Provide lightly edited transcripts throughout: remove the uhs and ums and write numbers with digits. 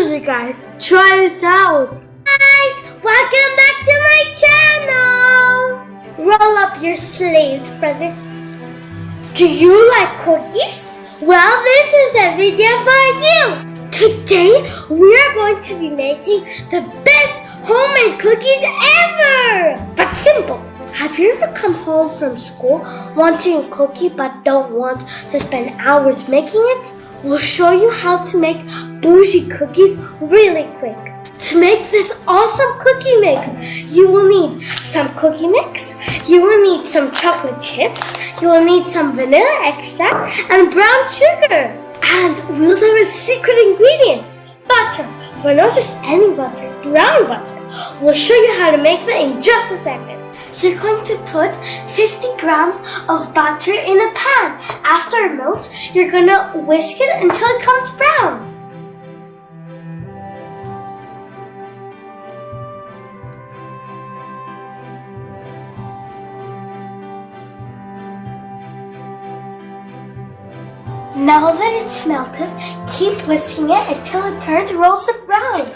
Seriously guys, try this out. Guys, welcome back to my channel. Roll up your sleeves for this. Do you like cookies? Well, this is a video for you. Today, we are going to be making the best homemade cookies ever. But simple. Have you ever come home from school wanting a cookie but don't want to spend hours making it? We'll show you how to make bougie cookies really quick. To make this awesome cookie mix, you will need some cookie mix, you will need some chocolate chips, you will need some vanilla extract and brown sugar. And we also have a secret ingredient, butter. But not just any butter, brown butter. We'll show you how to make that in just a second. You're going to put 50 grams of butter in a pan. After it melts, you're going to whisk it until it comes brown. Now that it's melted, keep whisking it until it turns roasted brown.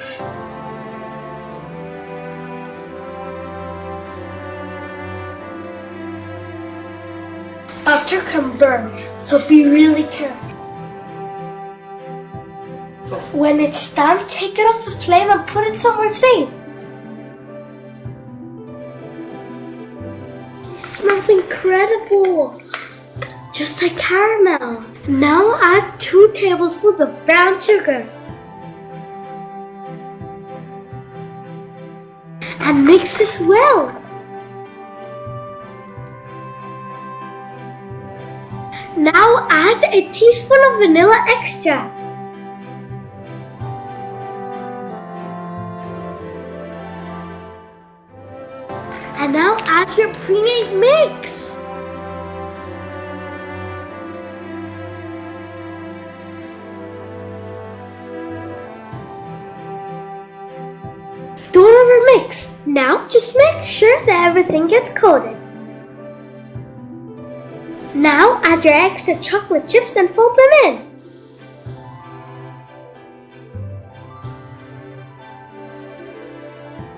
Butter can burn, so be really careful. When it's done, take it off the flame and put it somewhere safe. It smells incredible, just like caramel. Now add 2 tablespoons of brown sugar. And mix this well. Now add a teaspoon of vanilla extract. And now add your pre-made mix. Don't overmix. Now just make sure that everything gets coated. Now add your extra chocolate chips and fold them in.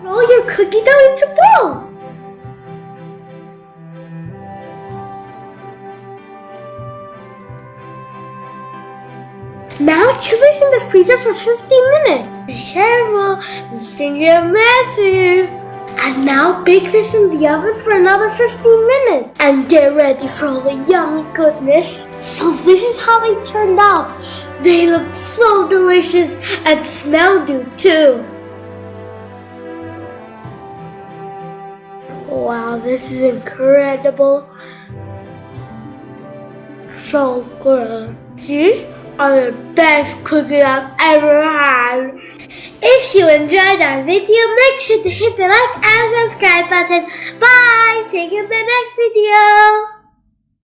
Roll your cookie dough into balls. Now chill this in the freezer for 15 minutes. Be careful, this can get messy. And now bake this in the oven for another 15 minutes. And get ready for all the yummy goodness. So this is how they turned out. They look so delicious and smell good too. Wow, this is incredible. So good. These are the best cookies I've ever had. If you enjoyed our video, make sure to hit the like and subscribe button. Bye! See you in the next video.